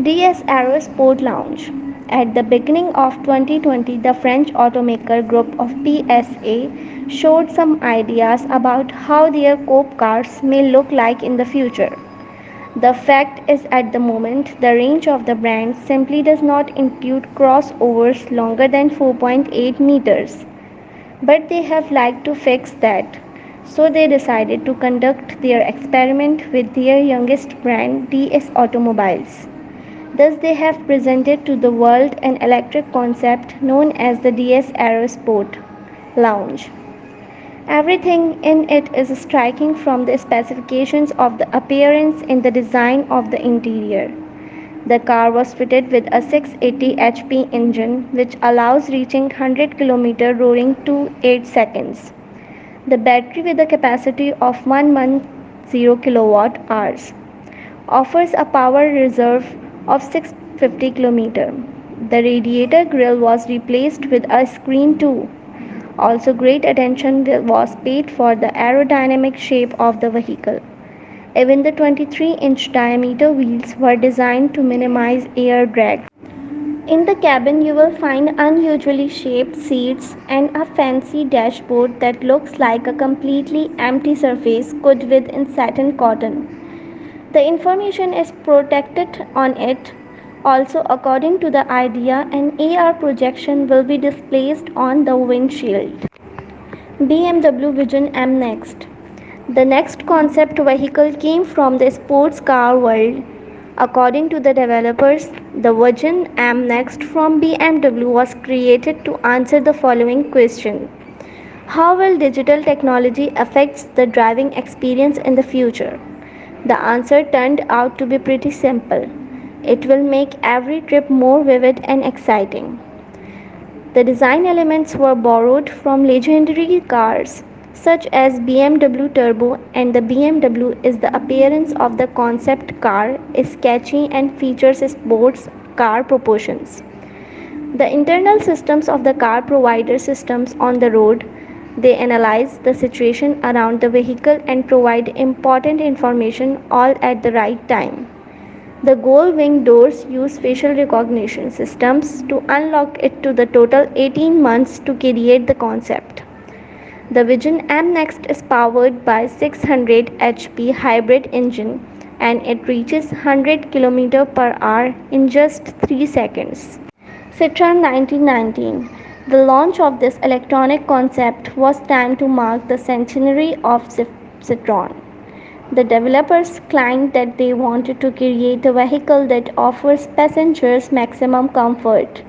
DS Aero Sport Lounge. At the beginning of 2020, the French automaker group of PSA showed some ideas about how their coupe cars may look like in the future. The fact is, at the moment, the range of the brand simply does not include crossovers longer than 4.8 meters. But they have liked to fix that. So they decided to conduct their experiment with their youngest brand, DS Automobiles. Thus, they have presented to the world an electric concept known as the DS Aerosport Lounge. Everything in it is striking from the specifications of the appearance in the design of the interior. The car was fitted with a 680 HP engine which allows reaching 100 km roaring to 8 seconds. The battery with a capacity of 110 kilowatt hours offers a power reserve of 650 km. The radiator grille was replaced with a screen too. Also great attention was paid for the aerodynamic shape of the vehicle. Even the 23-inch diameter wheels were designed to minimize air drag. In the cabin, you will find unusually shaped seats and a fancy dashboard that looks like a completely empty surface covered with satin cotton. The information is protected on it. Also, according to the idea, an AR projection will be displayed on the windshield. BMW Vision M Next. The next concept vehicle came from the sports car world. According to the developers, the Vision M Next from BMW was created to answer the following question: how will digital technology affect the driving experience in the future? The answer turned out to be pretty simple. It will make every trip more vivid and exciting. The design elements were borrowed from legendary cars such as BMW Turbo, and the BMW is the appearance of the concept car is catchy and features sports car proportions. The internal systems of the car provide systems on the road. They analyze the situation around the vehicle and provide important information all at the right time. The gold wing doors use facial recognition systems to unlock it to the total 18 months to create the concept. The Vision M Next is powered by 600 HP hybrid engine and it reaches 100 km per hour in just 3 seconds. Citroën 1919. The launch of this electronic concept was timed to mark the centenary of Citroën. The developers claimed that they wanted to create a vehicle that offers passengers maximum comfort.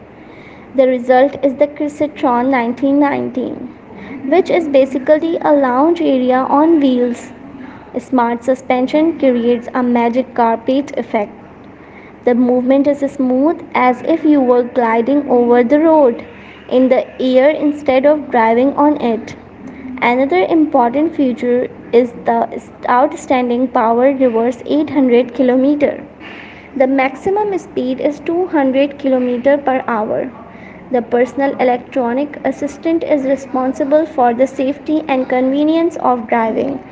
The result is the Citroën 1919, which is basically a lounge area on wheels. Smart suspension creates a magic carpet effect. The movement is smooth as if you were gliding over the road in the air instead of driving on it. Another important feature is the outstanding power reverse 800 km. The maximum speed is 200 km per hour. The personal electronic assistant is responsible for the safety and convenience of driving,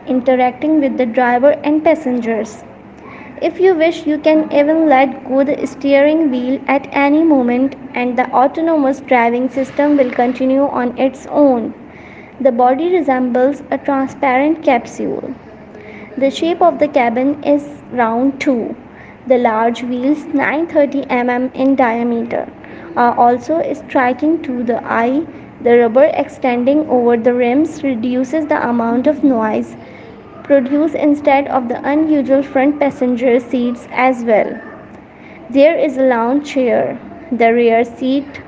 interacting with the driver and passengers. If you wish, you can even let go the steering wheel at any moment and the autonomous driving system will continue on its own. The body resembles a transparent capsule. The shape of the cabin is round too. The large wheels, 930 mm in diameter, are also striking to the eye. The rubber extending over the rims reduces the amount of noise produced instead of the unusual front passenger seats as well. There is a lounge chair. The rear seat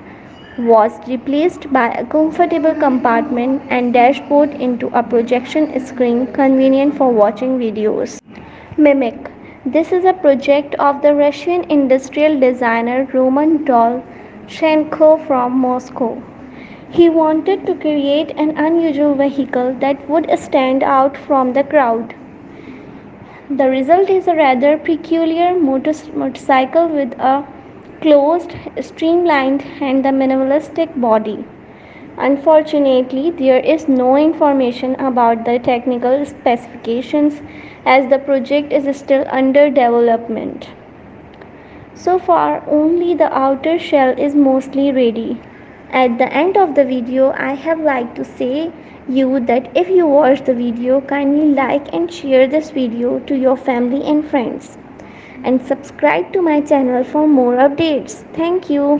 was replaced by a comfortable compartment and dashboard into a projection screen convenient for watching videos. Mimic. This is a project of the Russian industrial designer Roman Dolchenko from Moscow. He wanted to create an unusual vehicle that would stand out from the crowd. The result is a rather peculiar motorcycle with a closed, streamlined, and a minimalistic body. Unfortunately, there is no information about the technical specifications as the project is still under development. So far, only the outer shell is mostly ready. At the end of the video, I have like to say you that if you watch the video, kindly like and share this video to your family and friends and subscribe to my channel for more updates. Thank you.